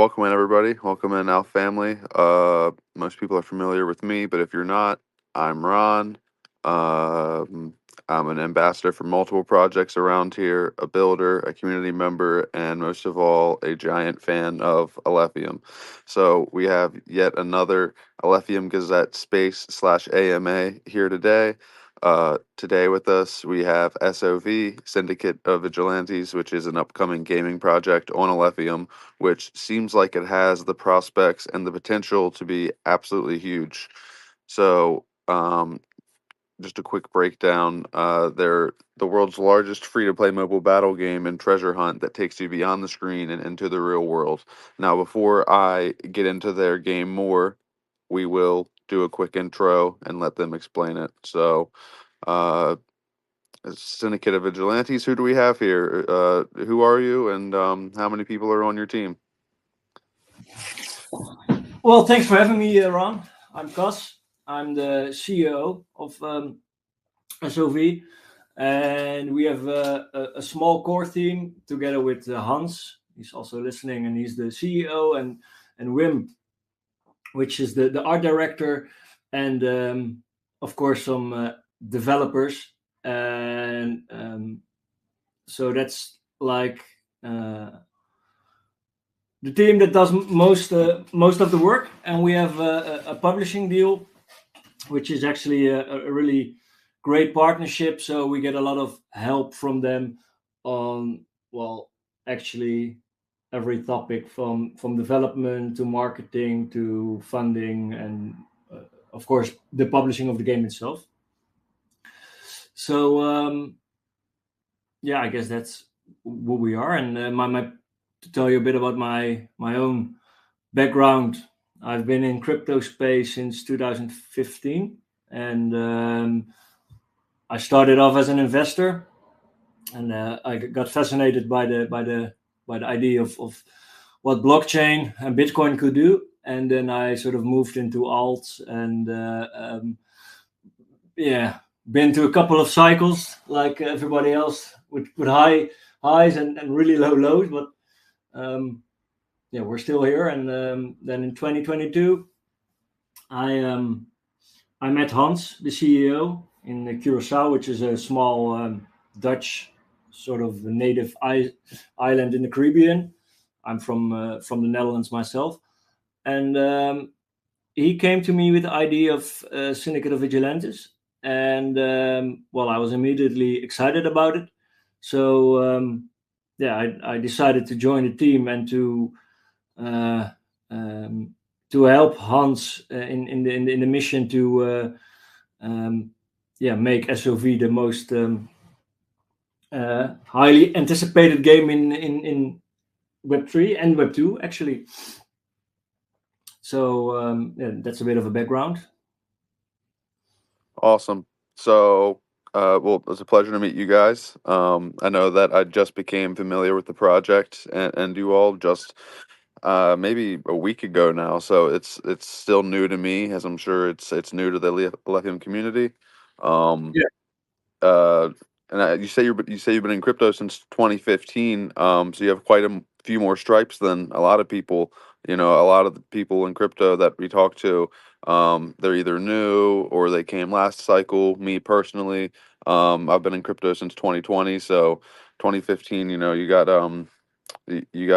welcome in everybody. Welcome in Alpha family. Most people are familiar with me, but if you're not, I'm Ron. Um, I'm an ambassador for multiple projects around here, a builder, a community member, and most of all, a giant fan of Alephium. So we have yet another Alephium Gazette Space / AMA here today. Today with us, we have SOV, Syndicate of Vigilantes, which is an upcoming gaming project on Alephium, which seems like it has the prospects and the potential to be absolutely huge. So, just a quick breakdown. They're the world's largest free-to-play mobile battle game and treasure hunt that takes you beyond the screen and into the real world. Now, before I get into their game more, we will do a quick intro and let them explain it. So, uh, Syndicate of Vigilantes, who do we have here? Who are you, and how many people are on your team? Well, thanks for having me, Ron. I'm Cas. I'm the CEO of SOV, and we have a small core team together with Hans. He's also listening, and he's the CEO, and Wim, which is the art director, and of course some developers. And so that's like the team that does most of the work. And we have a publishing deal, which is actually a really great partnership. So we get a lot of help from them on, well, actually every topic from development to marketing to funding and of course the publishing of the game itself. So yeah, I guess that's what we are. And my to tell you a bit about my own background, I've been in crypto space since 2015, and I started off as an investor, and I got fascinated by the idea of what blockchain and Bitcoin could do, and then I sort of moved into alts, and yeah, been to a couple of cycles like everybody else with highs and really low lows, but yeah, we're still here. And then in 2022, I met Hans, the CEO, in Curacao, which is a small Dutch sort of native island in the Caribbean. I'm from the Netherlands myself, and he came to me with the idea of Syndicate of Vigilantes, and well, I was immediately excited about it. So yeah, I decided to join the team and uh, to help Hans in the mission to yeah, make SOV the most highly anticipated game in Web3 and Web2 actually. So yeah, that's a bit of a background. Awesome. So, well, it was a pleasure to meet you guys. I know that I just became familiar with the project and you all just maybe a week ago now. So it's still new to me, as I'm sure it's new to the Alephium community. Um, Yeah. uh, and you say you've been in crypto since 2015. So you have quite a few more stripes than a lot of people. You know, a lot of the people in crypto that we talk to, they're either new or they came last cycle. Me personally, I've been in crypto since 2020. So 2015, you know, you got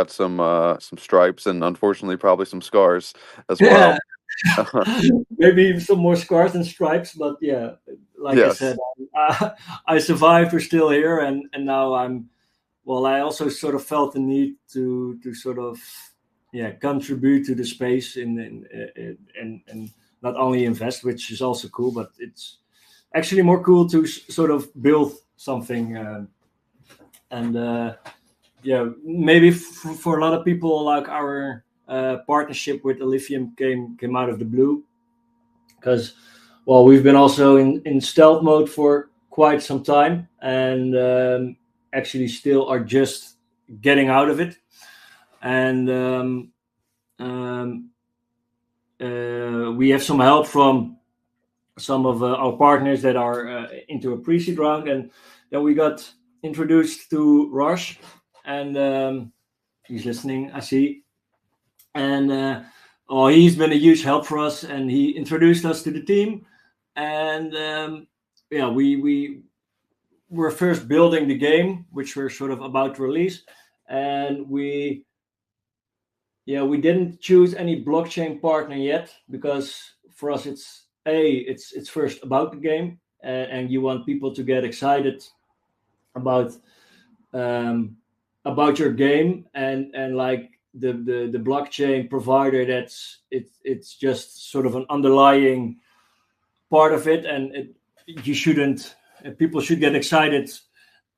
some stripes and unfortunately probably some scars as well. Yeah, maybe some more scars and stripes, but yeah, like I Yes. said, I survived. We're still here, and now I'm. Well, I also sort of felt the need to sort of, yeah, contribute to the space and not only invest, which is also cool, but it's actually more cool to sort of build something. And yeah, maybe for a lot of people, like our partnership with Alephium came out of the blue, because, well, we've been also in stealth mode for quite some time, and actually still are just getting out of it. And um, we have some help from some of our partners that are into a pre-seed round, and then we got introduced to Rush, and he's listening, I see. and he's been a huge help for us, and he introduced us to the team. And yeah, we were first building the game, which we're sort of about to release, and we didn't choose any blockchain partner yet, because for us it's first about the game, and you want people to get excited about your game, and like the blockchain provider, it's just sort of an underlying part of it, and you shouldn't people should get excited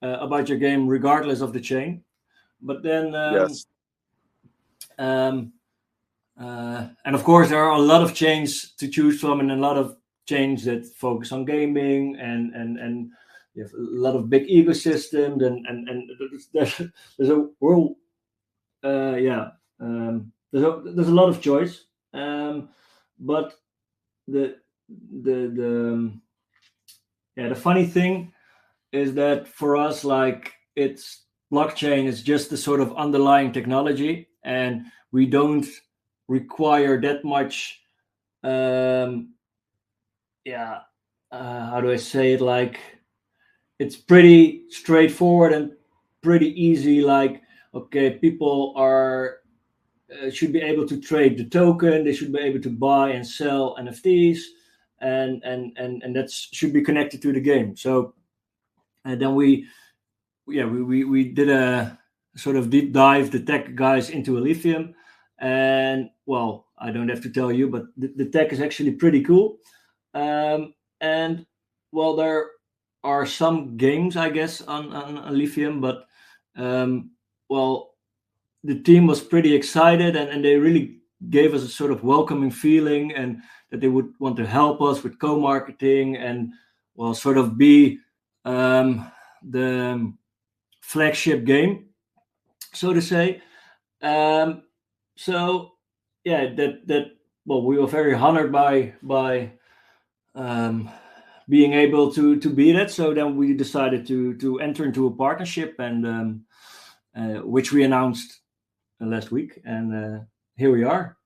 about your game regardless of the chain. But then Yes. and of course there are a lot of chains to choose from, and a lot of chains that focus on gaming, and you have a lot of big ecosystems, and there's a world there's a lot of choice, but the the funny thing is that for us, like, it's blockchain is just the sort of underlying technology, and we don't require that much how do I say it, like, it's pretty straightforward and pretty easy. Like, okay, people are should be able to trade the token, they should be able to buy and sell NFTs, and that should be connected to the game. So and then we did a sort of deep dive, the tech guys, into Alephium, and well, I don't have to tell you, but the tech is actually pretty cool. And well, there are some games, I guess, on Alephium, but well, the team was pretty excited, and they really gave us a sort of welcoming feeling, and that they would want to help us with co-marketing, and well, sort of be the flagship game, so to say. So yeah, that well, we were very honored by being able to be that. So then we decided to enter into a partnership, and which we announced last week, and here we are.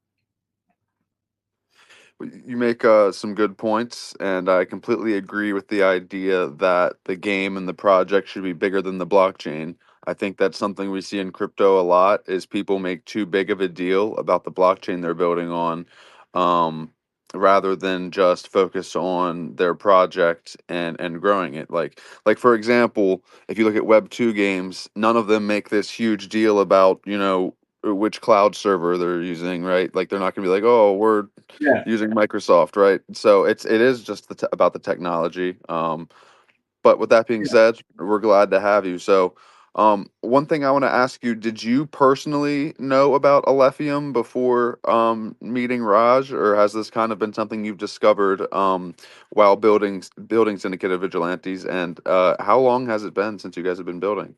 You make some good points, and I completely agree with the idea that the game and the project should be bigger than the blockchain. I think that's something we see in crypto a lot, is people make too big of a deal about the blockchain they're building on, um, rather than just focus on their project and growing it. Like for example, if you look at Web 2 games, none of them make this huge deal about, which cloud server they're using, right? Like they're not going to be like, oh, we're Yeah, using Microsoft, right? So it is just about the technology. But with that being yeah. said, we're glad to have you. So, one thing I want to ask you: did you personally know about Alephium before meeting Raj, or has this kind of been something you've discovered while building Syndicate of Vigilantes? And how long has it been since you guys have been building?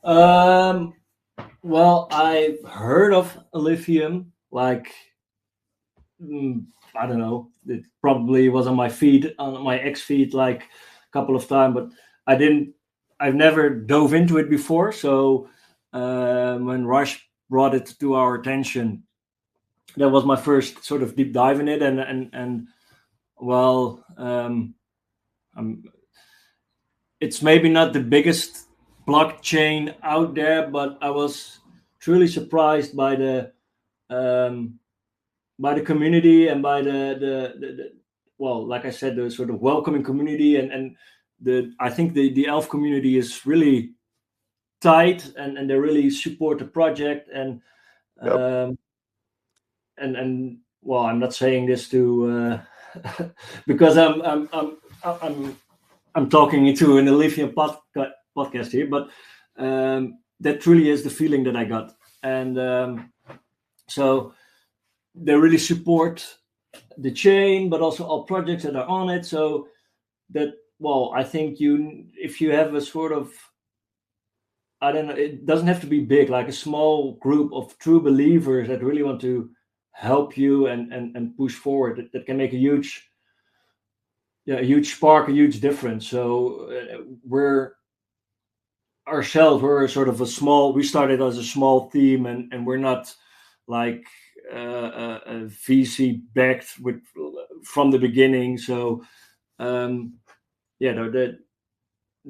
Um, well, I've heard of Lithium, like, mm, I don't know, it probably was on my feed, on my X feed, like a couple of times, but I've never dove into it before. So when Rush brought it to our attention, that was my first sort of deep dive in it, and well, I'm, it's maybe not the biggest blockchain out there, but I was truly surprised um, by the community, and by the well, like I said, the sort of welcoming community, and the I think the elf community is really tight, and they really support the project, Yep. um, and well, I'm not saying this to because I'm talking into an Olivia podcast here, but that truly is the feeling that I got, and so they really support the chain, but also all projects that are on it. So that, well, I think if you have a sort of, I don't know, it doesn't have to be big, like a small group of true believers that really want to help you and push forward, that can make a huge spark, a huge difference. So we're ourselves, we're sort of we started as a small team, and we're not like a VC backed with from the beginning. So there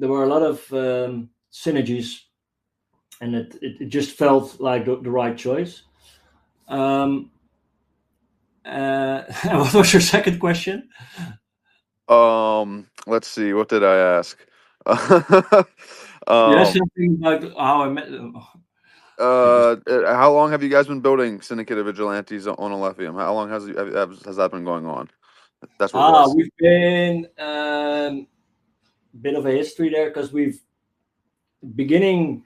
were a lot of synergies, and it just felt like the right choice. What was your second question? Let's see. What did I ask? Yes, um, something about how I met. how long have you guys been building Syndicate of Vigilantes on Alephium? How long has that been going on? That's what it was. We've been bit of a history there, because we've beginning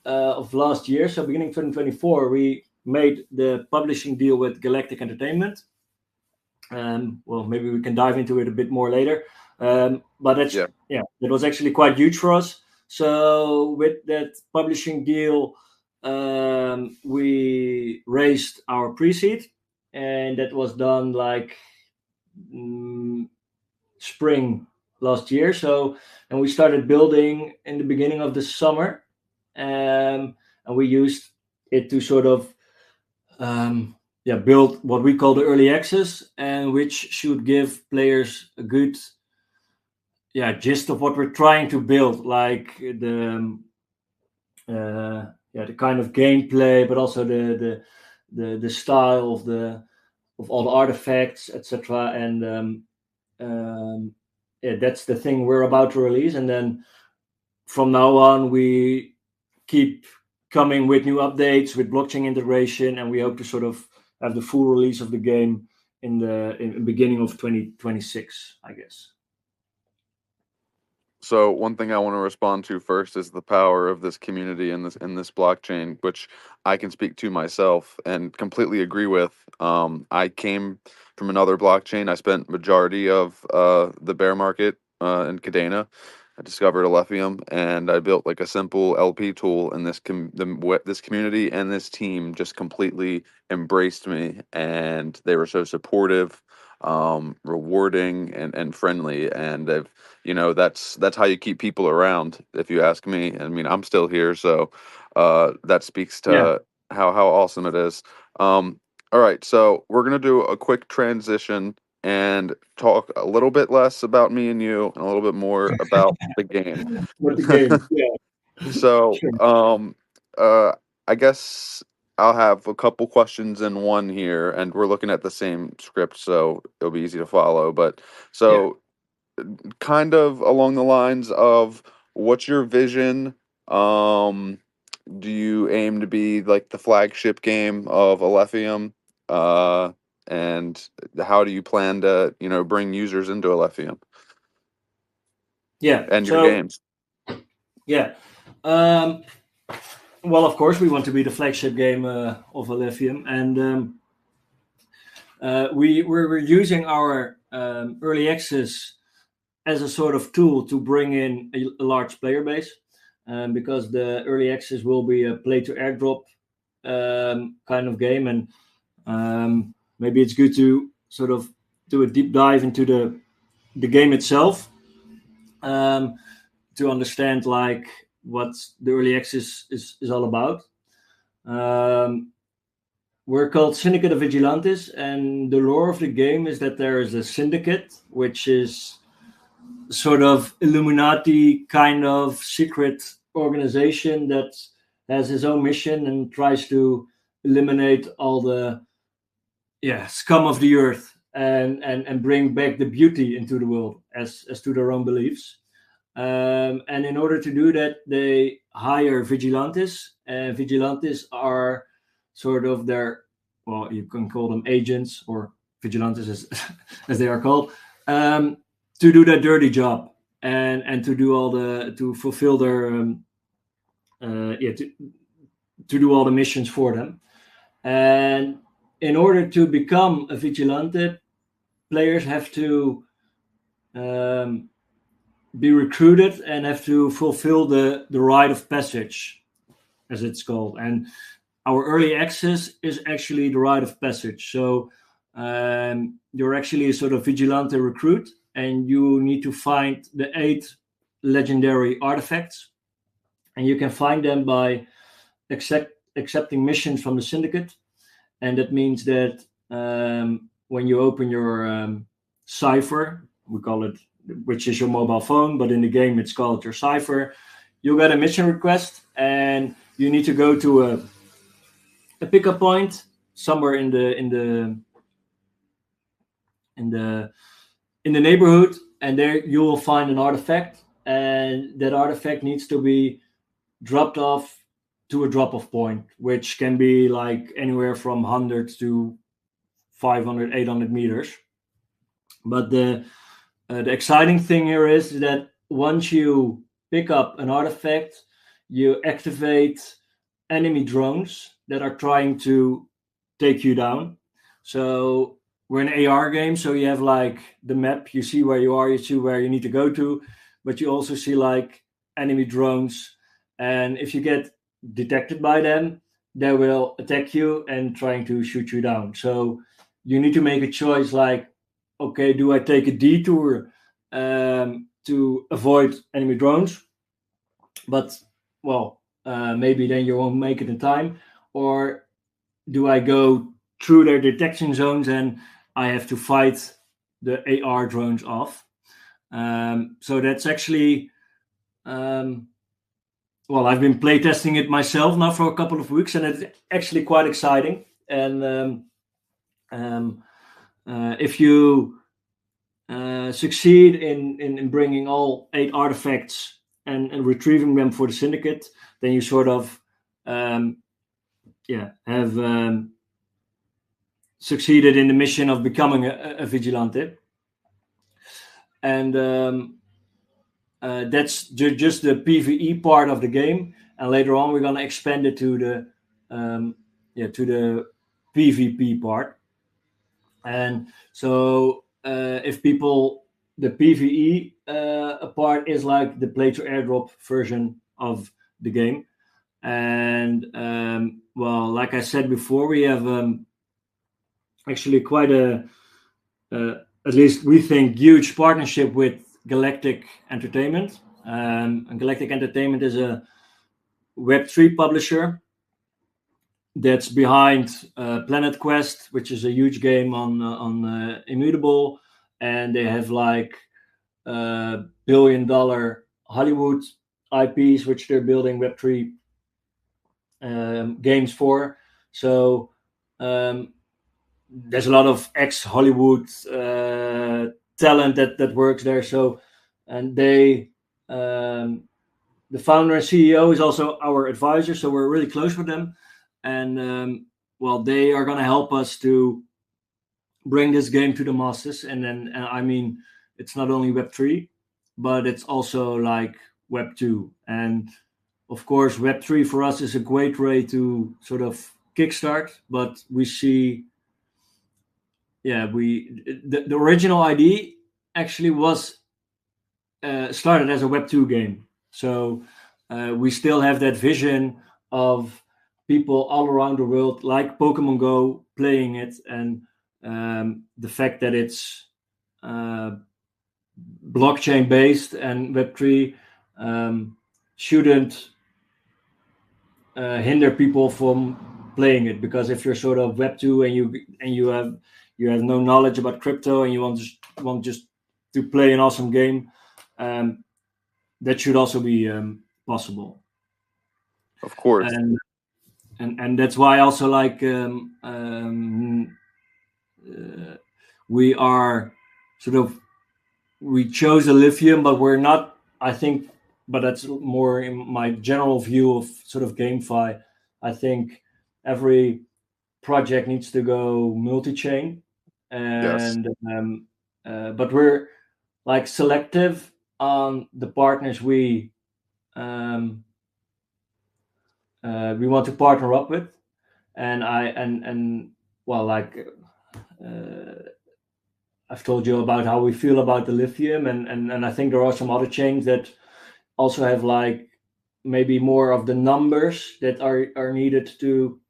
of last year, so beginning 2024, we made the publishing deal with Galactic Entertainment. Well, maybe we can dive into it a bit more later. But that was actually quite huge for us. So with that publishing deal, we raised our pre-seed, and that was done like spring last year. So, and we started building in the beginning of the summer, and we used it to sort of build what we call the early access, and which should give players a good gist of what we're trying to build, like the kind of gameplay, but also the style of all the artifacts, etc. And that's the thing we're about to release, and then from now on we keep coming with new updates with blockchain integration, and we hope to sort of have the full release of the game in the beginning of 2026, I guess. So one thing I want to respond to first is the power of this community and this blockchain, which I can speak to myself and completely agree with. I came from another blockchain. I spent majority of the bear market in Cadena. I discovered Alephium, and I built like a simple LP tool, and this community and this team just completely embraced me, and they were so supportive, rewarding, and friendly, and they've that's how you keep people around, if you ask me. I mean, I'm still here, so that speaks Yeah. to how awesome it is. All right, so we're gonna do a quick transition and talk a little bit less about me and you and a little bit more about the game. With the game, yeah. So, Sure. I guess I'll have a couple questions in one here, and we're looking at the same script, so it'll be easy to follow. But Yeah. so kind of along the lines of, what's your vision? Um, do you aim to be like the flagship game of Alephium? Uh, and how do you plan to, bring users into Alephium Yeah. and your So games? yeah. Um, well, of course, we want to be the flagship game of Alephium, and we're using our early access as a sort of tool to bring in a large player base, because the early access will be a play to airdrop kind of game, and maybe it's good to sort of do a deep dive into the game itself, to understand like what the early access is all about. We're called Syndicate of Vigilantes, and the lore of the game is that there is a syndicate, which is sort of Illuminati kind of secret organization that has his own mission and tries to eliminate all the scum of the earth, and bring back the beauty into the world as to their own beliefs. And in order to do that, they hire vigilantes, and vigilantes are sort of you can call them agents, or vigilantes as they are called, to do that dirty job, and to fulfill their to do all the missions for them. And in order to become a vigilante, players have to be recruited and have to fulfill the rite of passage, as it's called. And our early access is actually the rite of passage. So you're actually a sort of vigilante recruit, and you need to find the 8 legendary artifacts. and you can find them by accepting missions from the Syndicate. And that means that when you open your cipher, we call it, which is your mobile phone, but in the game it's called your cipher, you get a mission request, and you need to go to a pickup point somewhere in the neighborhood, and there you will find an artifact, and that artifact needs to be dropped off to a drop-off point, which can be like anywhere from 100 to 500, 800 meters. But the exciting thing here is that once you pick up an artifact, you activate enemy drones that are trying to take you down. So we're an AR game, so you have like the map, you see where you are, you see where you need to go to, but you also see like enemy drones, and if you get detected by them, they will attack you and trying to shoot you down. So you need to make a choice like, okay, do I take a detour to avoid enemy drones? But, well, maybe then you won't make it in time. Or do I go through their detection zones and I have to fight the AR drones off? So that's actually, well, I've been playtesting it myself now for a couple of weeks, and it's actually quite exciting. And if you succeed in bringing all 8 artifacts and retrieving them for the Syndicate, then you sort of have succeeded in the mission of becoming a Vigilante. And that's just the PvE part of the game, and later on we're going to expand it to the PvP part. And so if people, the PvE part is like the play to airdrop version of the game. And well, like I said before, we have actually quite at least we think, huge partnership with Galactic Entertainment. And Galactic Entertainment is a Web3 publisher that's behind Planet Quest, which is a huge game on Immutable, and they have like $1 billion Hollywood IPs, which they're building Web3 games for. So there's a lot of ex-Hollywood talent that works there. So, and they, the founder and CEO is also our advisor, so we're really close with them. And well, they are going to help us to bring this game to the masses. And then, I mean, it's not only Web3, but it's also like Web2. And of course, Web3 for us is a great way to sort of kickstart, but we see, the original idea actually was started as a Web2 game. So we still have that vision of people all around the world, like Pokemon Go, playing it, and the fact that it's blockchain based and Web3 shouldn't hinder people from playing it, because if you're sort of Web2 and you have no knowledge about crypto and you want just to play an awesome game, that should also be possible. Of course. And that's why also like we are sort of, we chose Alephium, but we're not, I think, but that's more in my general view of sort of GameFi. I think every project needs to go multi-chain, and but we're like selective on the partners we want to partner up with. And well, like I've told you about how we feel about the Lithium, and I think there are some other chains that also have like maybe more of the numbers that are needed to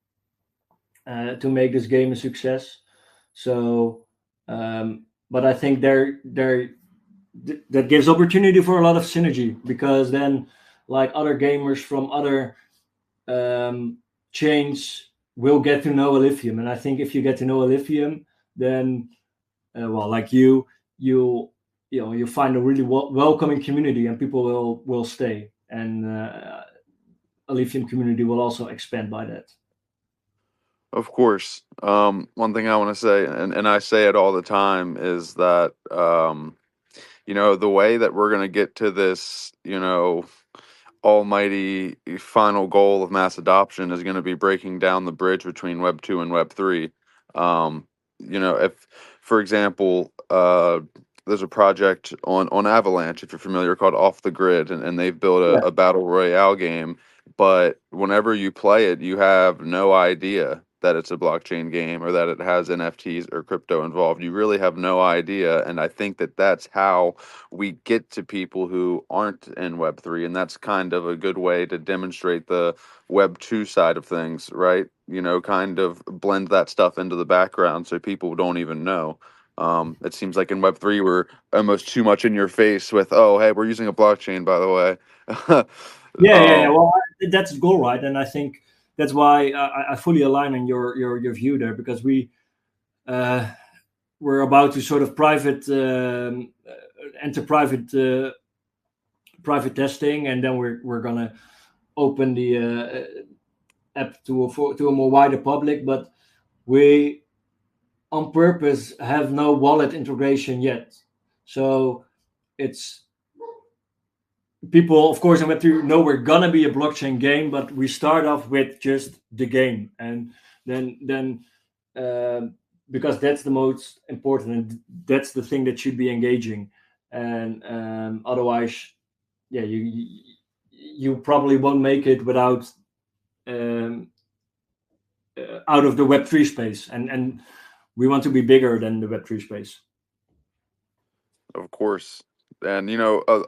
make this game a success. So, but I think that gives opportunity for a lot of synergy, because then like other gamers from other chains will get to know Alephium. And I think if you get to know Alephium, then well, like you find a really welcoming community, and people will stay, and Alephium community will also expand by that. Of course. One thing I want to say, and I say it all the time, is that the way that we're gonna get to this, almighty final goal of mass adoption is going to be breaking down the bridge between Web 2 and Web 3. If, for example, there's a project on Avalanche, if you're familiar, called Off the Grid, and they've built Yeah. a battle royale game. But whenever you play it, you have no idea that it's a blockchain game or that it has NFTs or crypto involved. You really have no idea. And I think that that's how we get to people who aren't in Web3, and that's kind of a good way to demonstrate the Web2 side of things, right? Kind of blend that stuff into the background so people don't even know. It seems like in Web3 we're almost too much in your face with, oh, hey, we're using a blockchain, by the way. Yeah. Well, that's the goal, right? And I think that's why I fully align on your view there, because we're about to sort of enter private testing, and then we're gonna open the app to a more wider public. But we on purpose have no wallet integration yet, so it's people, of course, in Web3 know we're gonna be a blockchain game, but we start off with just the game, and then because that's the most important, and that's the thing that should be engaging, and otherwise, yeah, you probably won't make it without um, out of the Web3 space, and we want to be bigger than the Web3 space. Of course. And,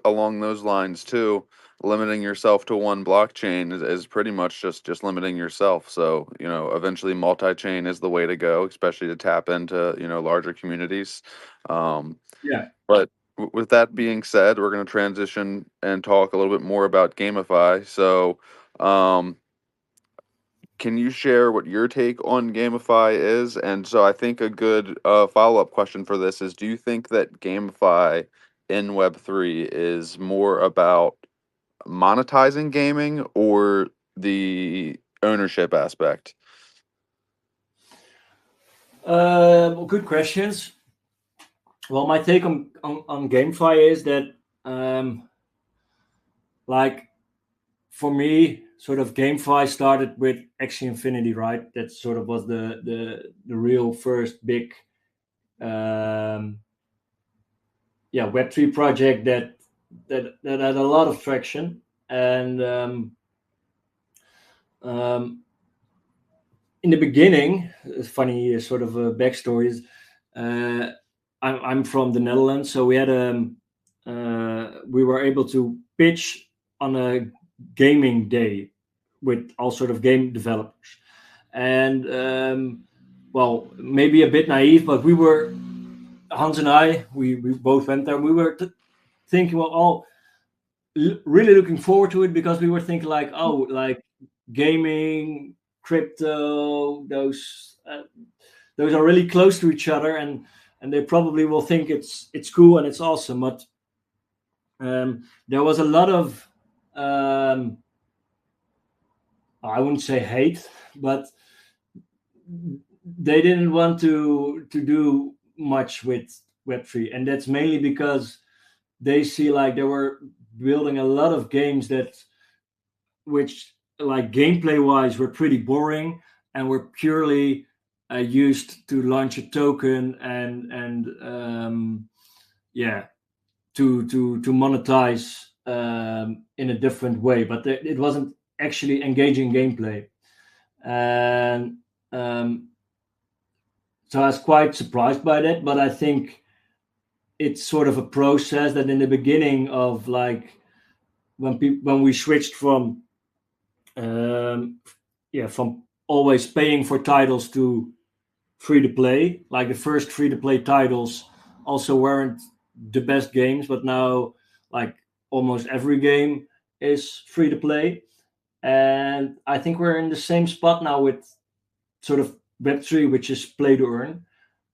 along those lines too, limiting yourself to one blockchain is pretty much just limiting yourself. So, eventually multi-chain is the way to go, especially to tap into, larger communities. Um, Yeah. but with that being said, we're going to transition and talk a little bit more about GameFi. So, um, can you share what your take on GameFi is? And so I think a good follow-up question for this is, do you think that GameFi in Web3 is more about monetizing gaming or the ownership aspect? Good questions. Well, my take on GameFi is that, like, for me, sort of GameFi started with Axie Infinity, right? That sort of was the real first big, Web3 project that had a lot of traction, and in the beginning, funny sort of a backstory is, I'm from the Netherlands, so we were able to pitch on a gaming day with all sort of game developers, and well, maybe a bit naive, but Hans and I, we both went there. We were thinking, well, really looking forward to it, because we were thinking like, oh, like gaming, crypto, those are really close to each other, and they probably will think it's cool and it's awesome. But there was a lot of I wouldn't say hate, but they didn't want to do much with Web3, and that's mainly because they see like they were building a lot of games which, like, gameplay wise, were pretty boring and were purely used to launch a token and to monetize in a different way, but it wasn't actually engaging gameplay. And so I was quite surprised by that, but I think it's sort of a process that in the beginning of, like, when we switched from from always paying for titles to free to play, like the first free to play titles also weren't the best games, but now, like, almost every game is free to play, and I think we're in the same spot now with sort of Web3, which is play to earn.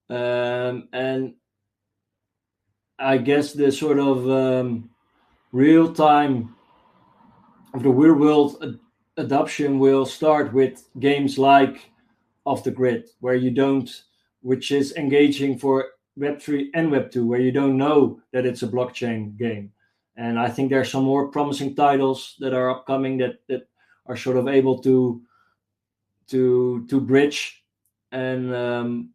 And I guess the sort of real time of the real world adoption will start with games like Off the Grid, where you don't, which is engaging for Web3 and Web2, where you don't know that it's a blockchain game. And I think there are some more promising titles that are upcoming that are sort of able to bridge, and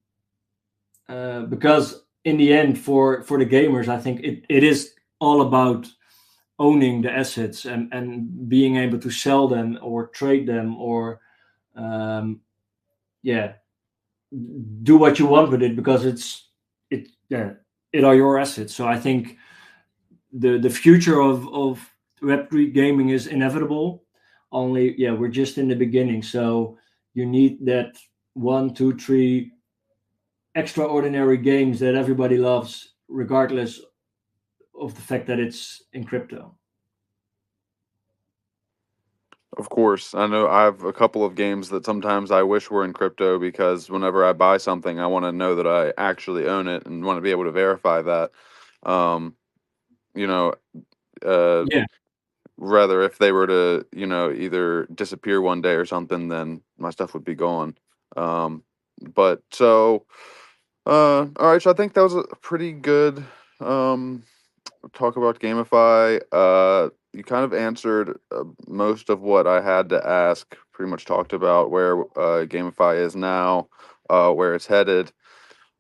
because in the end, for the gamers, I think it is all about owning the assets and being able to sell them or trade them, or um, yeah, do what you want with it, because it are your assets. So I think the future of Web3 gaming is inevitable. Only, yeah, we're just in the beginning. So you need that one, two, three extraordinary games that everybody loves, regardless of the fact that it's in crypto. Of course, I know I have a couple of games that sometimes I wish were in crypto because whenever I buy something, I want to know that I actually own it and want to be able to verify that. Um, you know, uh, Yeah, rather if they were to, either disappear one day or something, then my stuff would be gone. Um, but so, all right, so I think that was a pretty good um talk about GameFi. You kind of answered most of what I had to ask. Pretty much talked about where GameFi is now, where it's headed.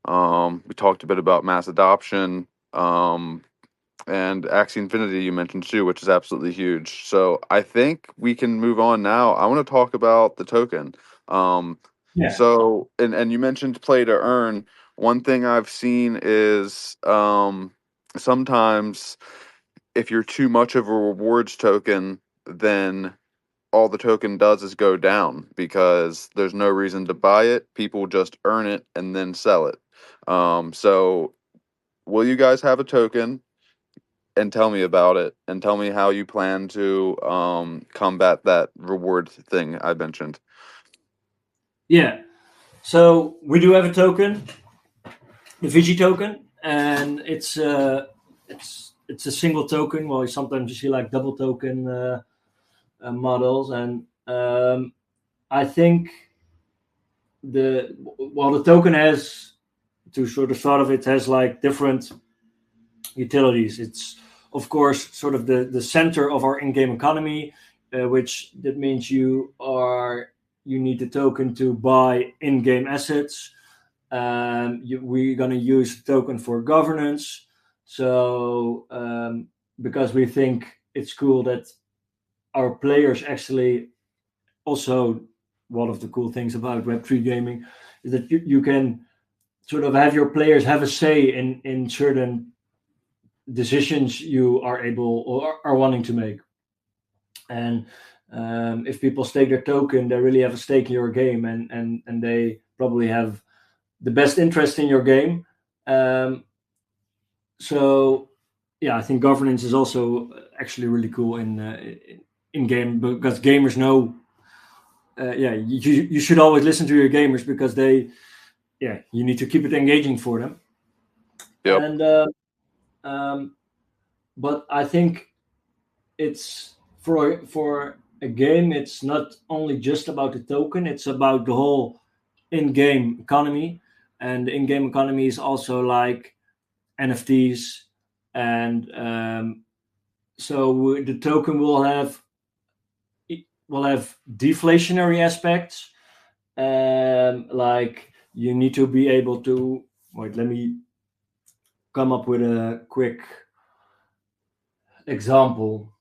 We talked a bit about mass adoption, and Axie Infinity you mentioned too, which is absolutely huge. So I think we can move on now. I want to talk about the token. Um, yeah, and you mentioned play to earn. One thing I've seen is sometimes if you're too much of a rewards token, then all the token does is go down because there's no reason to buy it. People just earn it and then sell it. So will you guys have a token and tell me about it and tell me how you plan to combat that reward thing I mentioned? yeah. So we do have a token, the Vigi token, and it's a single token. Well, sometimes you see like double token models, and I think the token has, to sort of thought of it, has like different utilities. It's of course sort of the center of our in-game economy, which that means you need the token to buy in-game assets. We're going to use the token for governance. So because we think it's cool that our players actually also, one of the cool things about Web3 gaming is that you can sort of have your players have a say in certain decisions you are able or are wanting to make. And if people stake their token, they really have a stake in your game, and they probably have the best interest in your game. Um, so yeah, I think governance is also actually really cool in game, because gamers know. Yeah, you should always listen to your gamers, because you need to keep it engaging for them. Yep. And um, but I think it's for a game, it's not only just about the token, it's about the whole in-game economy. And the in-game economy is also like NFTs, and so the token will have deflationary aspects. Like you need to be able to wait. Let me come up with a quick example.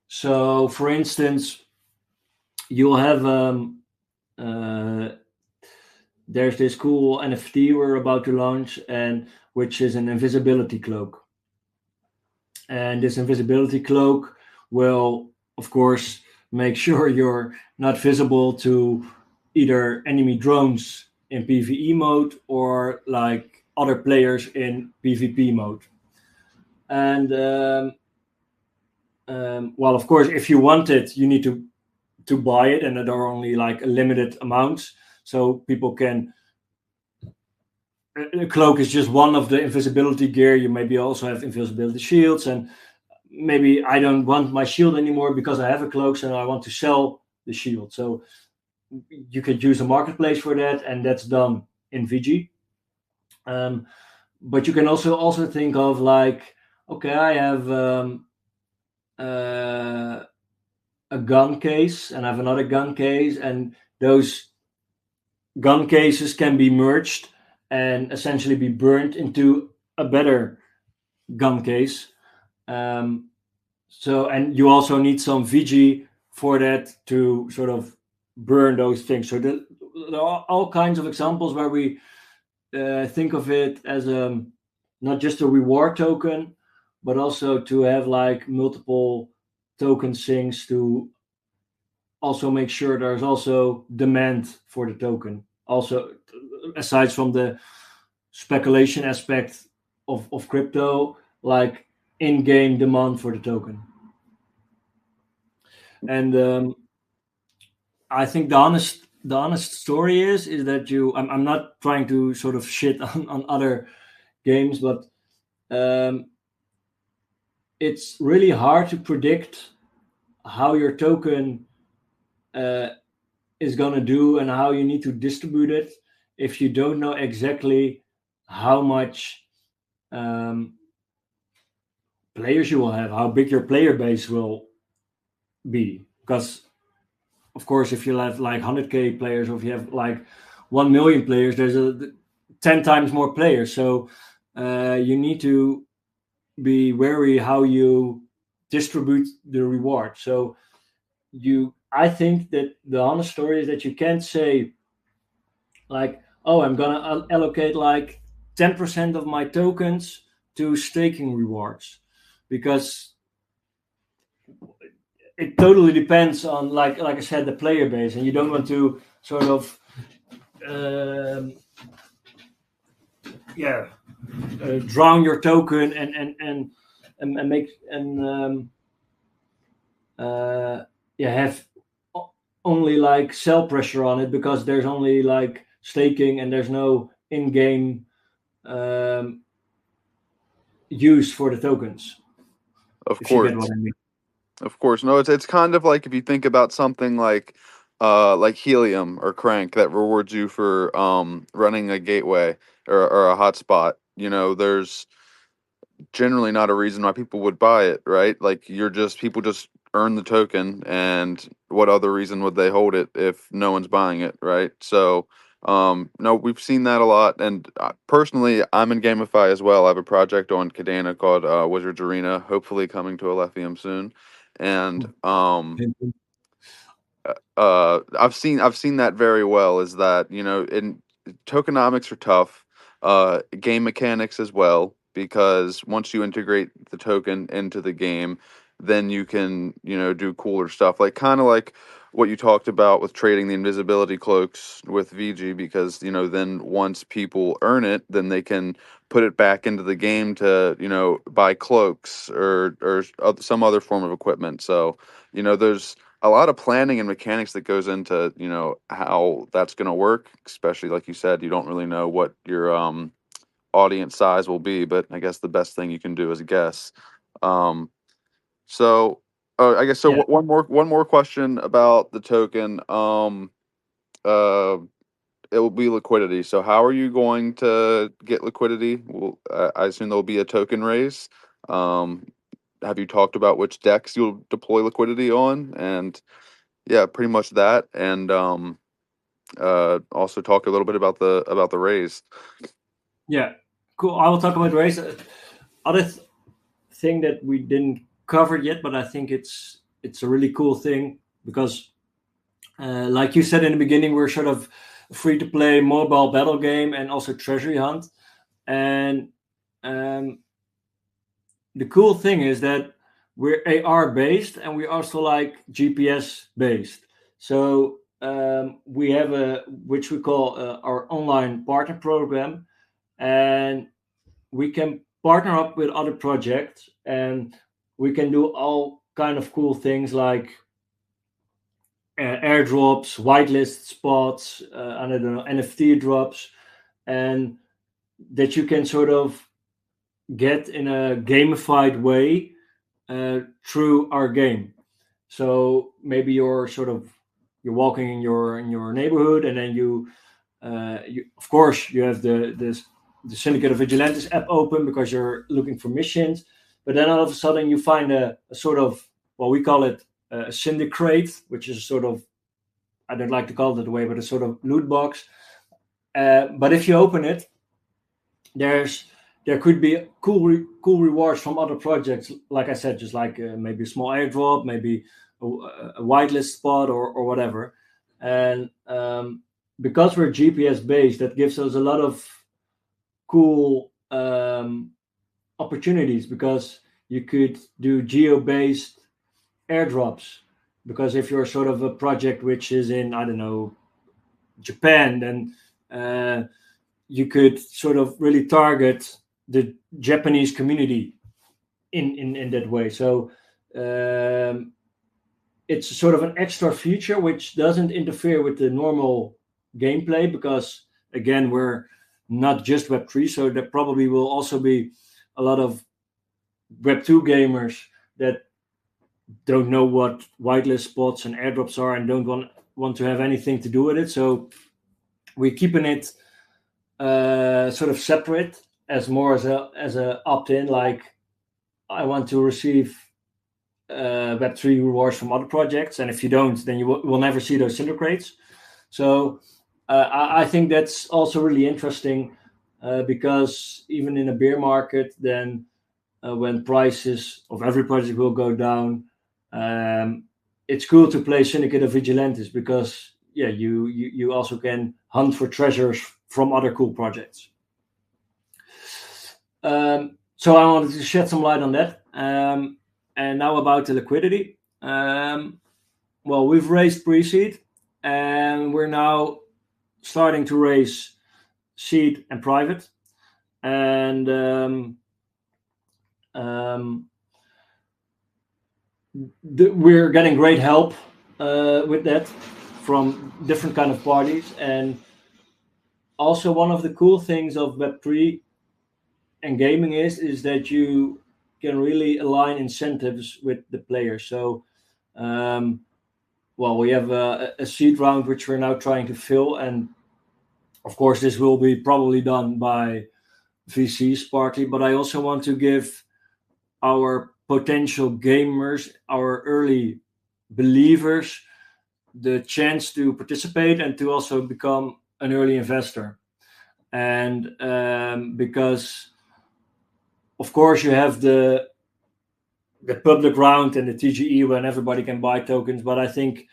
So, for instance, you'll have there's this cool NFT we're about to launch, and which is an invisibility cloak. And this invisibility cloak will, of course, make sure you're not visible to either enemy drones in PvE mode or like other players in PvP mode. And well, of course, if you want it, you need to buy it, and there are only like a limited amounts, so people can. A cloak is just one of the invisibility gear. You maybe also have invisibility shields, and maybe I don't want my shield anymore because I have a cloak, so I want to sell the shield. So you could use a marketplace for that, and that's done in VG. But you can also think of like, okay, I have a gun case, and I have another gun case, and those gun cases can be merged and essentially be burned into a better gun case. So, and you also need some VG for that to sort of burn those things. So there are all kinds of examples where we think of it as not just a reward token, but also to have like multiple token sinks to also make sure there's also demand for the token. Also, aside from the speculation aspect of crypto, like in-game demand for the token. And I think the honest story is that I'm not trying to sort of shit on other games, but it's really hard to predict how your token is going to do and how you need to distribute it if you don't know exactly how much players you will have, how big your player base will be. Because, of course, if you have like 100K players, or if you have like 1 million players, there's 10 times more players. So you need to be wary how you distribute the reward. So I think that the honest story is that you can't say like, oh, I'm gonna allocate like 10% of my tokens to staking rewards, because it totally depends on like I said, the player base, and you don't want to sort of drown your token and make have only like sell pressure on it because there's only like staking and there's no in-game use for the tokens. Of If you course. get what I mean. Of course. No, it's kind of like if you think about something like Helium or Crank that rewards you for running a gateway or a hotspot. You know, there's generally not a reason why people would buy it, right? Like people just earn the token, and what other reason would they hold it if no one's buying it, right? So no, we've seen that a lot, and personally, I'm in GameFi as well. I have a project on Cardano called Wizards Arena, hopefully coming to Alephium soon, and I've seen that very well. Is that, you know, in tokenomics are tough, game mechanics as well, because once you integrate the token into the game, then you can, you know, do cooler stuff, like kind of like what you talked about with trading the invisibility cloaks with VG, because, you know, then once people earn it, then they can put it back into the game to, you know, buy cloaks or some other form of equipment. So, you know, there's a lot of planning and mechanics that goes into, you know, how that's going to work, especially like you said, you don't really know what your audience size will be, but I guess the best thing you can do is guess. um so I guess so. Yeah. One more question about the token. Uh it will be liquidity. So how are you going to get liquidity? Well, I assume there'll be a token raise. um have you talked about which decks you'll deploy liquidity on? And yeah, pretty much that, and also talk a little bit about the raise. Yeah, cool. I will talk about race. Other thing that we didn't cover yet, but I think it's a really cool thing because, like you said in the beginning, we're sort of free to play mobile battle game and also treasury hunt. And the cool thing is that we're AR based and we're also like GPS based. So we have which we call our online partner program, and we can partner up with other projects, and we can do all kind of cool things like airdrops, whitelist spots, I don't know, NFT drops, and that you can sort of get in a gamified way through our game. So maybe you're walking in your neighborhood, and then you of course you have the Syndicate of Vigilantes app open because you're looking for missions, but then all of a sudden you find a sort of, well, we call it a Syndicate, which is a sort of, I don't like to call it that way, but a sort of loot box. But if you open it, there could be cool rewards from other projects. Like I said, just like maybe a small airdrop, maybe a whitelist spot, or whatever. And because we're GPS based, that gives us a lot of cool opportunities, because you could do geo based airdrops. Because if you're sort of a project which is in, I don't know, Japan, then you could sort of really target the Japanese community in that way. So it's sort of an extra feature which doesn't interfere with the normal gameplay, because again, we're not just Web3, so there probably will also be a lot of Web2 gamers that don't know what whitelist spots and airdrops are and don't want to have anything to do with it. So we're keeping it sort of separate, as more as a opt-in, like I want to receive Web3 rewards from other projects, and if you don't, then you will never see those syndicates. So I think that's also really interesting, because even in a bear market, then when prices of every project will go down, it's cool to play Syndicate of Vigilantes, because you also can hunt for treasures from other cool projects. So I wanted to shed some light on that. And now about the liquidity. Well, we've raised pre-seed, and we're now starting to raise seed and private. And we're getting great help with that from different kind of parties. And also, one of the cool things of Web3 and gaming is that you can really align incentives with the players. So, well, we have a seed round which we're now trying to fill, and of course, this will be probably done by VCs partly. But I also want to give our potential gamers, our early believers, the chance to participate and to also become an early investor. And because, of course, you have the public round and the TGE when everybody can buy tokens. But I think,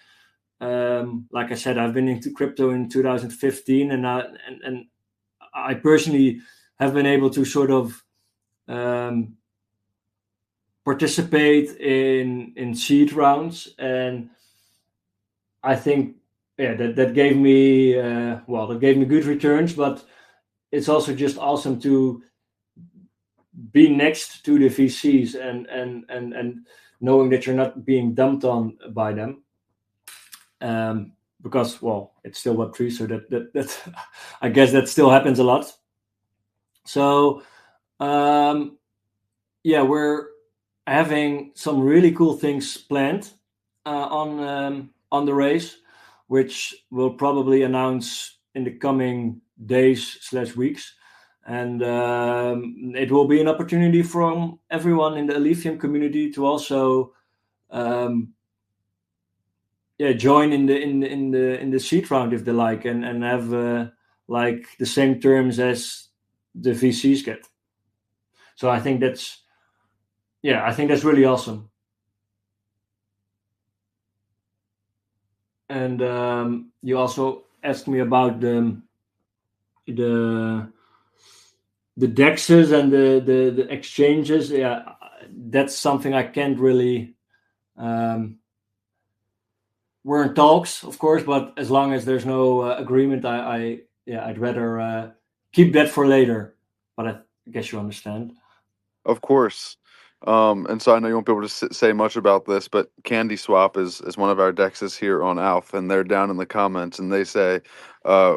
like I said, I've been into crypto in 2015, and I personally have been able to sort of participate in seed rounds, and I think that gave me good returns. But it's also just awesome to be next to the VCs and knowing that you're not being dumped on by them, because, well, it's still Web3, so that I guess that still happens a lot. So we're having some really cool things planned on the race, which we'll probably announce in the coming days/weeks. And it will be an opportunity from everyone in the Alephium community to also join in the seed round if they like, and have like the same terms as the VCs get. So I think that's really awesome. And you also asked me about the dexes and the exchanges. Yeah, that's something I can't really. We're in talks, of course, but as long as there's no agreement, I'd rather keep that for later. But I guess you understand. Of course. And so I know you won't be able to say much about this, but Candy Swap is one of our dexes here on Alf, and they're down in the comments, and they say,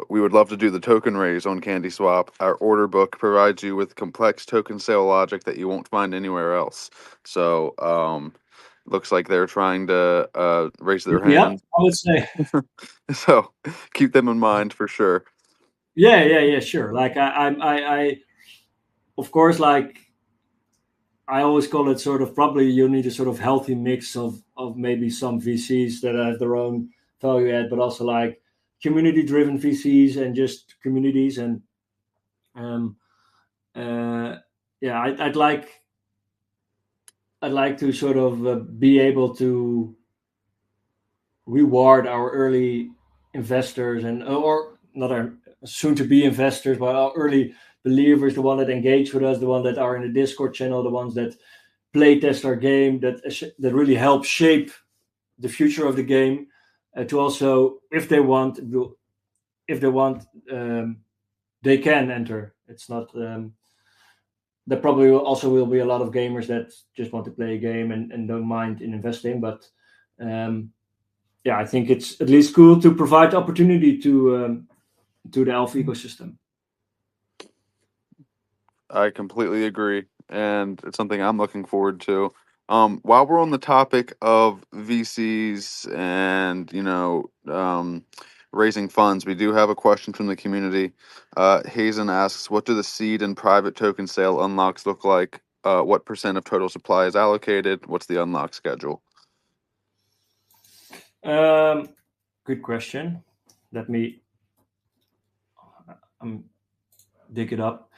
we would love to do the token raise on Candy Swap. Our order book provides you with complex token sale logic that you won't find anywhere else. So, looks like they're trying to raise their Yep, hand. I would say. So keep them in mind for sure. Yeah, sure. Like of course, like I always call it sort of probably you need a sort of healthy mix of maybe some VCs that have their own value add, but also like community driven VCs and just communities and um uh yeah I'd like to sort of be able to reward our early investors and or not our soon to be investors, but our early believers, the one that engage with us, the one that are in the Discord channel, the ones that play test our game, that really help shape the future of the game. To also, if they want, they can enter. It's not. There probably also will be a lot of gamers that just want to play a game and don't mind in investing, but um, yeah, I think it's at least cool to provide opportunity to the Alpha ecosystem. I completely agree, and it's something I'm looking forward to. While we're on the topic of VCs and raising funds, we do have a question from the community. Hazen asks, "What do the seed and private token sale unlocks look like? What percent of total supply is allocated? What's the unlock schedule?" Good question. Let me dig it up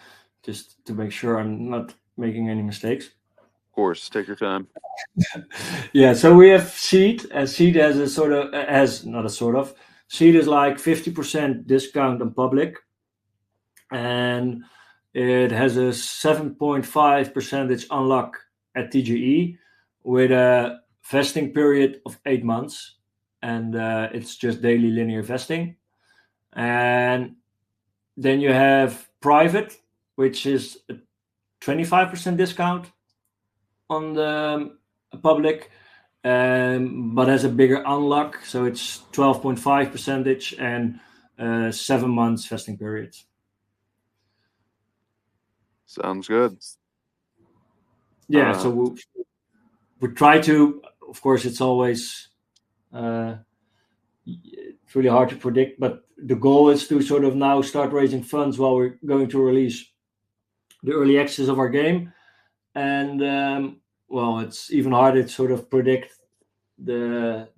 just to make sure I'm not making any mistakes. Of course, take your time. Yeah, so we have seed, and seed has a sort of has not a sort of seed is like 50% discount on public, and it has a 7.5 percentage unlock at TGE with a vesting period of 8 months, and it's just daily linear vesting. And then you have private, which is a 25% discount on the public, but has a bigger unlock. So it's 12.5 percentage and 7 months vesting period. Sounds good. Yeah, so we try to, of course, it's always it's really hard to predict, but the goal is to sort of now start raising funds while we're going to release the early access of our game. And well, it's even harder to sort of predict the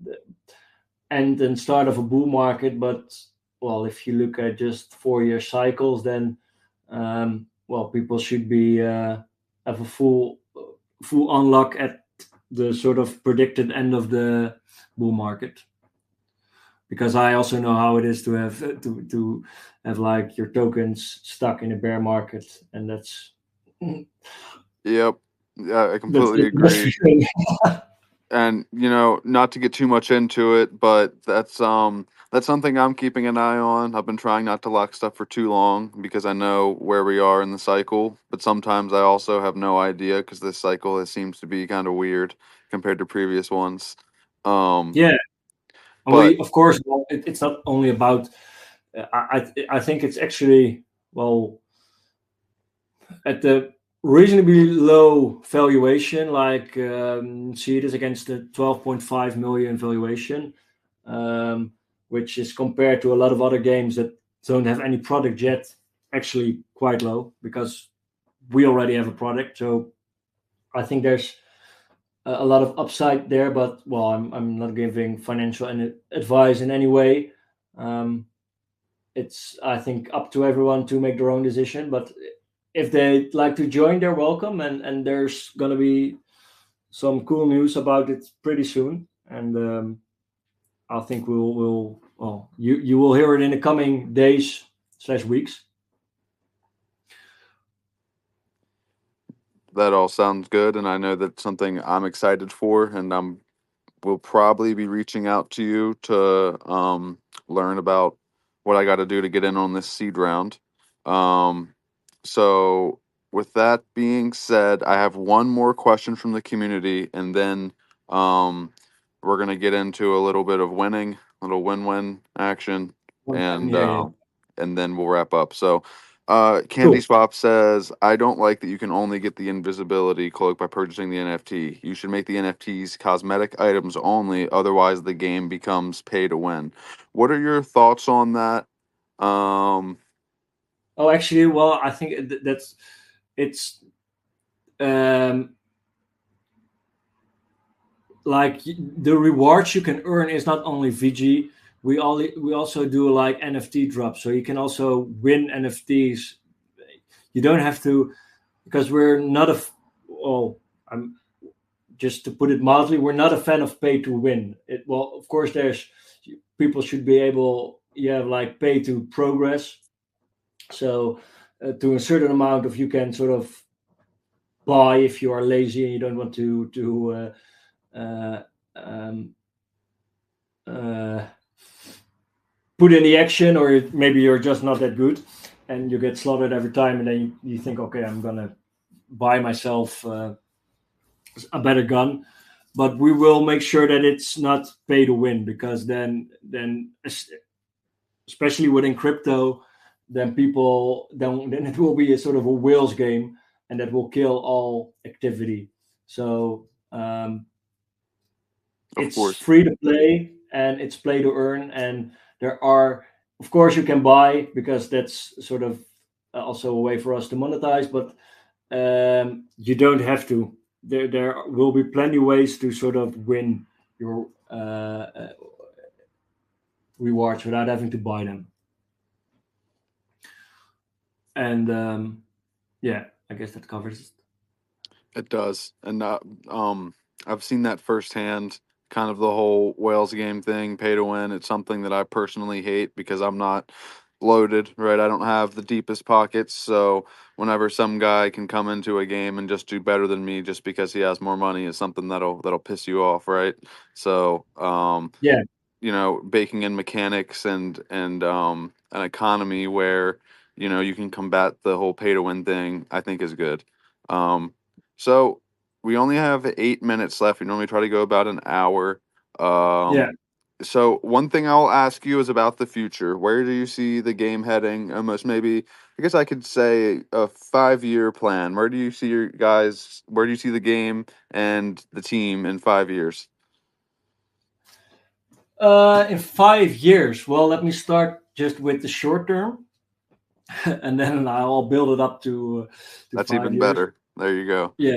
end and start of a bull market. But well, if you look at just 4 year cycles, then well, people should be have a full unlock at the sort of predicted end of the bull market. Because I also know how it is to have like your tokens stuck in a bear market, and that's Yep. Yeah, I that's completely agree. And not to get too much into it, but that's something I'm keeping an eye on. I've been trying not to lock stuff for too long because I know where we are in the cycle, but sometimes I also have no idea because this cycle seems to be kind of weird compared to previous ones. Yeah, and But we of course, well, it's not only about I think it's actually, well, at the reasonably low valuation, like see it is against the 12.5 million valuation, which is compared to a lot of other games that don't have any product yet, actually quite low because we already have a product. So I think there's a lot of upside there, but well, I'm not giving financial advice in any way. Um, it's, I think, up to everyone to make their own decision, but if they'd like to join, they're welcome. And there's going to be some cool news about it pretty soon. And I think well, you will hear it in the coming days/weeks. that all sounds good, and I know that's something I'm excited for, and will probably be reaching out to you to learn about what I got to do to get in on this seed round. Um, so with that being said, I have one more question from the community, and then um, we're gonna get into a little bit of winning, a little win-win action, and Yeah, yeah. um, and then we'll wrap up. So, Candy Cool. Swap says, "I don't like that you can only get the invisibility cloak by purchasing the NFT. You should make the NFTs cosmetic items only, otherwise the game becomes pay to win." What are your thoughts on that? Um, Oh, actually, well, I think that's it's um, like the rewards you can earn is not only VG. We also do like NFT drops, so you can also win NFTs. You don't have to, because we're not oh, I'm just to put it mildly, we're not a fan of pay to win. Well, of course, there's people should be able, you have like pay to progress. So to a certain amount of, you can sort of buy if you are lazy and you don't want to uh, um, uh, put in the action, or maybe you're just not that good and you get slaughtered every time, and then you think, okay, I'm gonna buy myself a better gun. But we will make sure that it's not pay to win, because then especially within crypto, then people then it will be a sort of a whales game, and that will kill all activity. So of it's course, free to play and it's play to earn, and there are, of course, you can buy, because that's sort of also a way for us to monetize, but you don't have to. There will be plenty ways to sort of win your rewards without having to buy them. And yeah, I guess that covers it. it does, and I've seen that firsthand. Kind of the whole whales game thing, pay to win. It's something that I personally hate because I'm not loaded, right? I don't have the deepest pockets, so whenever some guy can come into a game and just do better than me just because he has more money is something that'll piss you off, right? So, Yeah, baking in mechanics and an economy where you can combat the whole pay to win thing, I think is good. Um, so we only have 8 minutes left. We normally try to go about an hour. yeah. So one thing I'll ask you is about the future. Where do you see the game heading? Almost maybe, I guess I could say a 5-year plan. Where do you see your guys? Where do you see the game and the team in 5 years? In 5 years, well, let me start just with the short term, and then I'll build it up to That's five even years. better. There you go. Yeah.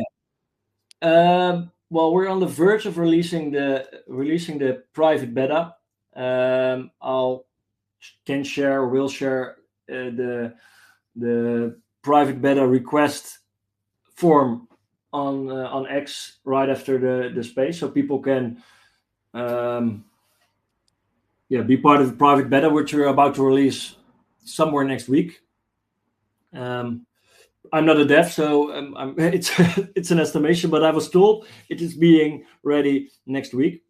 Well, we're on the verge of releasing the private beta. I'll can share or will share the private beta request form on X right after the space, so people can um, be part of the private beta, which we're about to release somewhere next week. Um, I'm not a dev, so it's it's an estimation, but I was told it is being ready next week.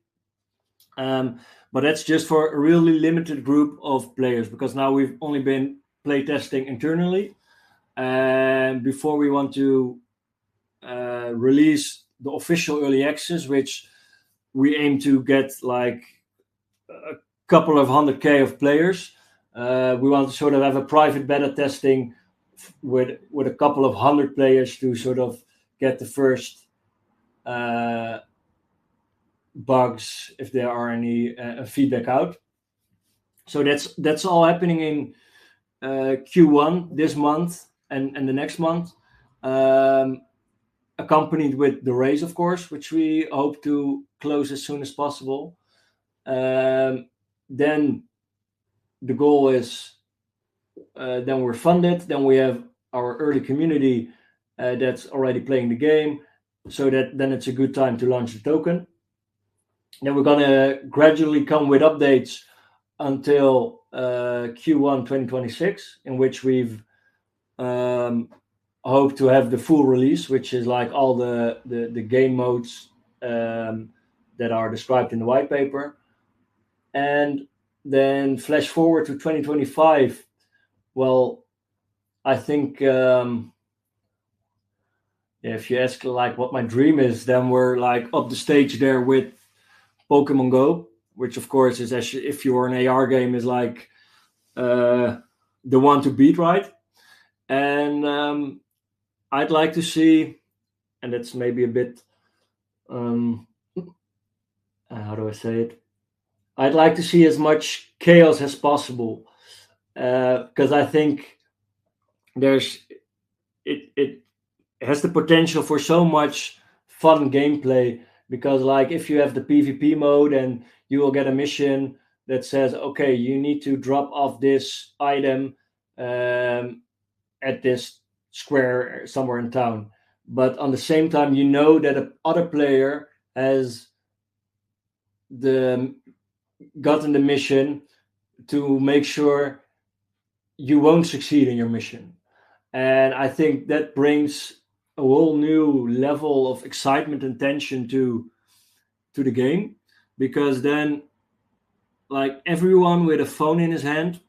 But that's just for a really limited group of players, because now we've only been play testing internally, and before we want to release the official early access, which we aim to get like a couple of 100K of players. We want to sort of have a private beta testing with a couple of 100 players to sort of get the first uh, bugs, if there are any, feedback out. So that's all happening in Q1 this month and the next month, accompanied with the raise, of course, which we hope to close as soon as possible. Then the goal is, then we're funded, then we have our early community that's already playing the game, so that then it's a good time to launch the token. Then we're gonna gradually come with updates until Q1 2026, in which we've hope to have the full release, which is like all the game modes that are described in the white paper. And then flash forward to 2025. Well, I think if you ask like what my dream is, then we're like up the stage there with Pokemon Go, which of course is if you're an AR game is like the one to beat, right? And I'd like to see, and that's maybe a bit, how do I say it? I'd like to see as much chaos as possible, because I think there's it has the potential for so much fun gameplay. Because like if you have the PvP mode and you will get a mission that says, okay, you need to drop off this item at this square somewhere in town, but on the same time you know that a other player has the gotten the mission to make sure you won't succeed in your mission. And I think that brings a whole new level of excitement and tension to the game, because then like everyone with a phone in his hand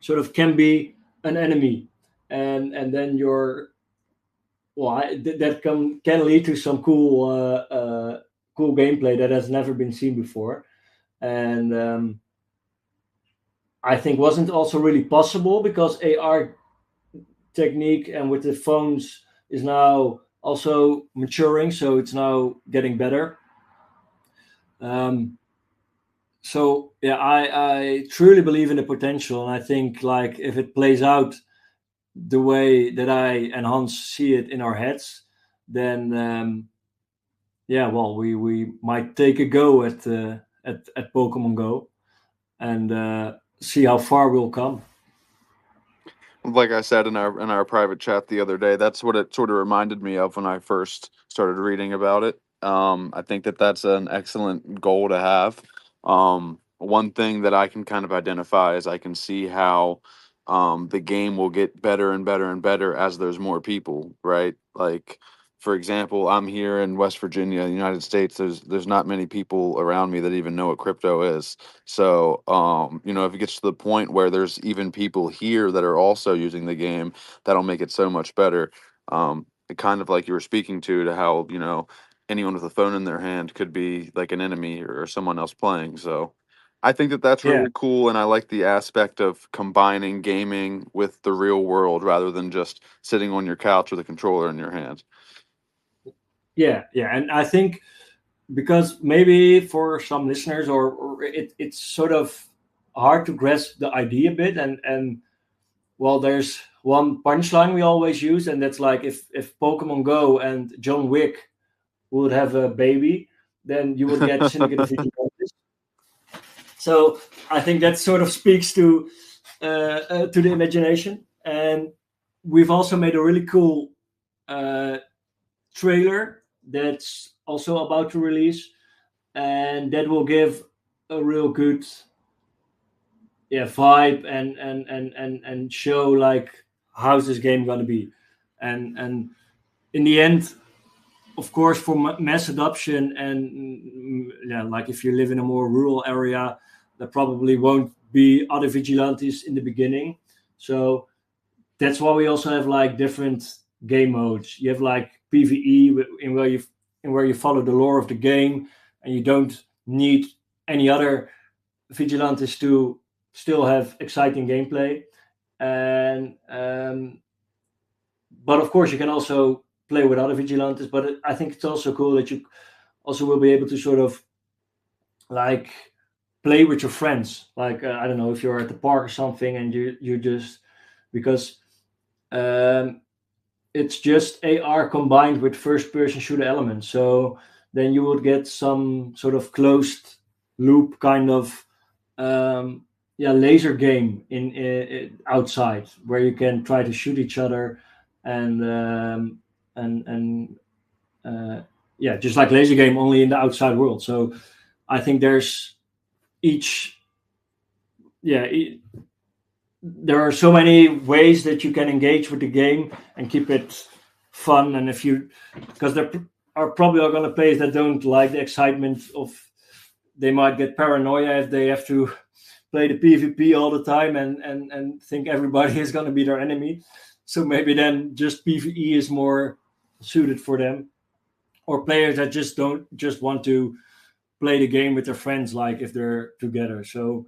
sort of can be an enemy, and then you're that can lead to some cool gameplay that has never been seen before. And I think wasn't also really possible because AR technique and with the phones is now also maturing, so it's now getting better. Um, so yeah, I truly believe in the potential, and I think like if it plays out the way that I and Hans see it in our heads, then yeah, well, we might take a go at Pokemon Go and see how far we'll come. Like I said in our private chat the other day, that's what it sort of reminded me of when I first started reading about it. I think that that's an excellent goal to have. One thing that I can kind of identify is I can see how the game will get better and better and better as there's more people, right? Like, for example, I'm here in West Virginia, United States. There's not many people around me that even know what crypto is. So, if it gets to the point where there's even people here that are also using the game, that'll make it so much better. Kind of like you were speaking to how, anyone with a phone in their hand could be like an enemy or someone else playing. So I think that that's Yeah, really cool. And I like the aspect of combining gaming with the real world rather than just sitting on your couch with a controller in your hand. yeah, and I think because maybe for some listeners or it's sort of hard to grasp the idea a bit, and well, there's one punchline we always use, and that's like if Pokemon Go and John Wick would have a baby, then you would get Syndicate of Vigilantes. So I think that sort of speaks to the imagination. And we've also made a really cool uh, trailer that's also about to release, and that will give a real good vibe and show like how's this game gonna be. And in the end, of course, for mass adoption and yeah, like if you live in a more rural area, there probably won't be other vigilantes in the beginning. So that's why we also have like different game modes. You have like PVE in where you follow the lore of the game, and you don't need any other vigilantes to still have exciting gameplay. And but of course, you can also play with other vigilantes. But I think it's also cool that you also will be able to sort of like play with your friends. Like I don't know if you're at the park or something, and you just because um, it's just AR combined with first person shooter elements. So then you would get some sort of closed loop kind of laser game in outside where you can try to shoot each other and and yeah, just like laser game only in the outside world. So I think there's each yeah there are so many ways that you can engage with the game and keep it fun. And if you because there are probably going to players that don't like the excitement of they might get paranoia if they have to play the PvP all the time and think everybody is going to be their enemy. So maybe then just PvE is more suited for them, or players that just want to play the game with their friends, like if they're together. So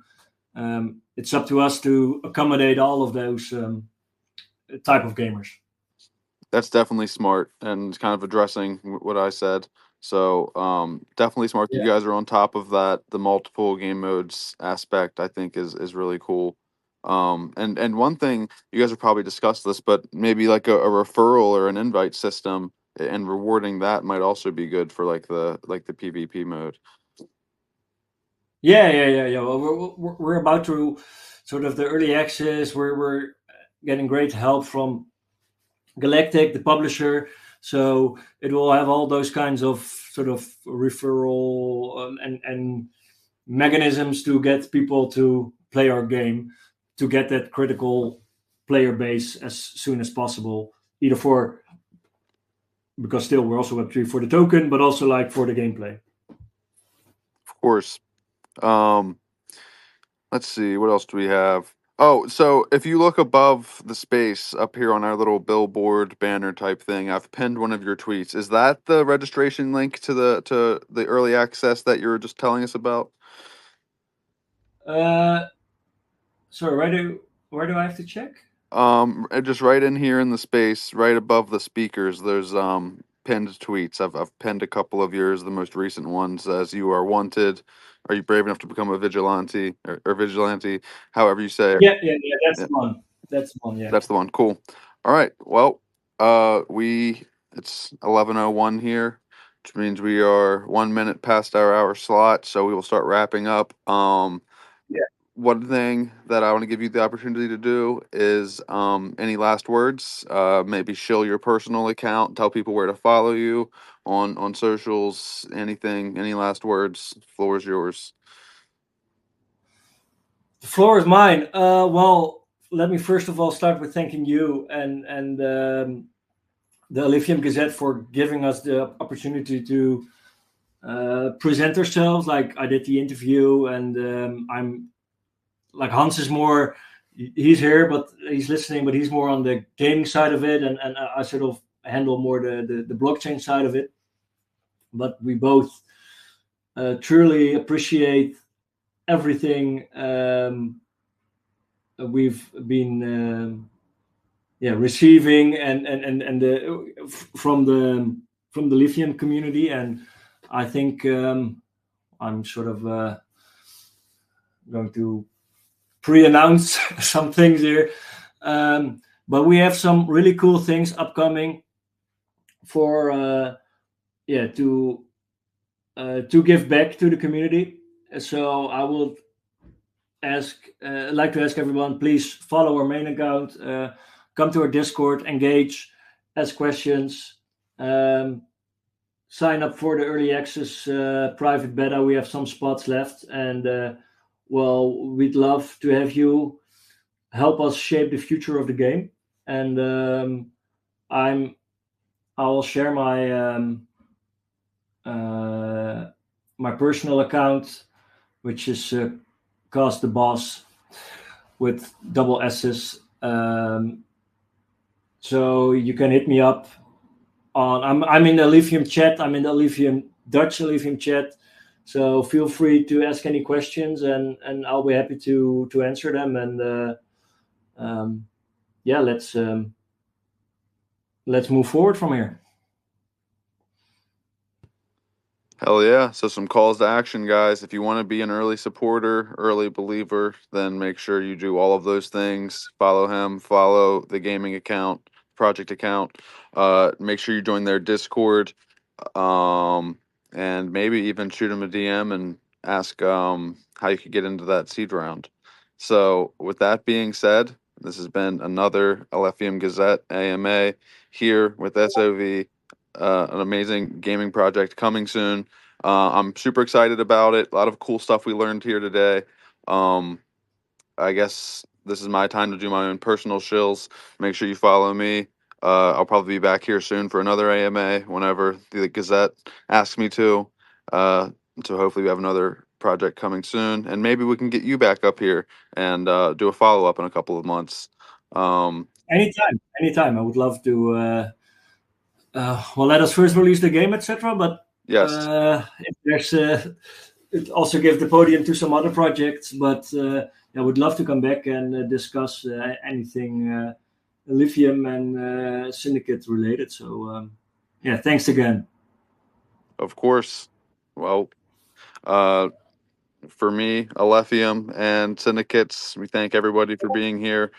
it's up to us to accommodate all of those type of gamers. That's definitely smart and kind of addressing what I said. So definitely smart that Yeah. you guys are on top of that. The multiple game modes aspect, I think, is really cool. And one thing you guys have probably discussed this, but maybe like a referral or an invite system and rewarding that might also be good for like the PvP mode. Yeah. Well, we're about to sort of the early access. We're getting great help from Galactic, the publisher. So it will have all those kinds of sort of referral and mechanisms to get people to play our game, to get that critical player base as soon as possible, either for, because still we're also Web3 for the token, but also like for the gameplay. Of course. Um, let's see, what else do we have? Oh, so if you look above the space up here on our little billboard banner type thing, I've pinned one of your tweets. Is that the registration link to the early access that you were just telling us about? Uh, sorry, where do I have to check? Just right in here in the space, right above the speakers, there's pinned tweets. I've pinned a couple of yours, the most recent ones as you are wanted. Are you brave enough to become a vigilante or vigilante, however you say it? Yeah. That's Yeah. the one. That's the one. Yeah. That's the one. Cool. All right. Well, we it's 11:01 here, which means we are 1 minute past our hour slot, so we will start wrapping up. Yeah. One thing that I want to give you the opportunity to do is any last words. Maybe shill your personal account, tell people where to follow you on socials, anything, any last words. Floor is yours. The floor is mine. Well, let me first of all start with thanking you and the Alephium Gazette for giving us the opportunity to present ourselves. Like I did the interview, and I'm like Hans is more. He's here, but he's listening, but he's more on the gaming side of it, and I sort of handle more the blockchain side of it. But we both truly appreciate everything we've been receiving and the from the lithium community, and I think I'm sort of going to pre-announce some things here, but we have some really cool things upcoming for to give back to the community. So I will like to ask everyone, please follow our main account, come to our Discord, engage, ask questions, um, sign up for the early access private beta. We have some spots left, and well, we'd love to have you help us shape the future of the game. And I'm I'll share my personal account, which is Cast the Boss with double S's. So you can hit me up on. I'm in the Lithium chat. I'm in the Lithium Dutch Lithium chat. So feel free to ask any questions, and I'll be happy to answer them. And yeah, let's move forward from here. Hell yeah. So some calls to action, guys. If you want to be an early supporter, early believer, then make sure you do all of those things. Follow him, follow the gaming account, project account. Make sure you join their Discord. Um, and maybe even shoot him a DM and ask how you could get into that seed round. So with that being said, this has been another Alephium Gazette AMA here with SOV, an amazing gaming project coming soon. I'm super excited about it. A lot of cool stuff we learned here today. Um, I guess this is my time to do my own personal shills. Make sure you follow me. I'll probably be back here soon for another AMA whenever the Gazette asks me to. Uh, so hopefully we have another project coming soon, and maybe we can get you back up here and do a follow up in a couple of months. Um, Anytime. I would love to Well, let us first release the game, etc. But Yes, if there's it also give the podium to some other projects. But I would love to come back and discuss anything lithium and Syndicate related. So yeah, thanks again. of course. Well, uh, for me, Alephium and Syndicates, we thank everybody for being here.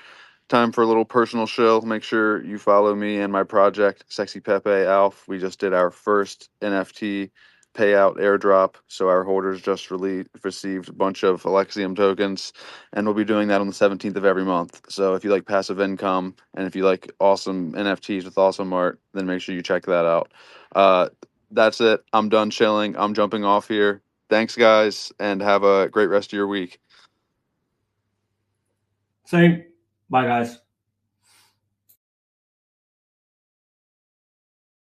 Time for a little personal shill. Make sure you follow me and my project, Sexy Pepe Alf. We just did our first NFT payout airdrop. So our holders just received a bunch of Alexium tokens, and we'll be doing that on the 17th of every month. So if you like passive income and if you like awesome NFTs with awesome art, then make sure you check that out. Uh, that's it. I'm done chilling. I'm jumping off here. Thanks, guys, and have a great rest of your week. Same. Bye, guys.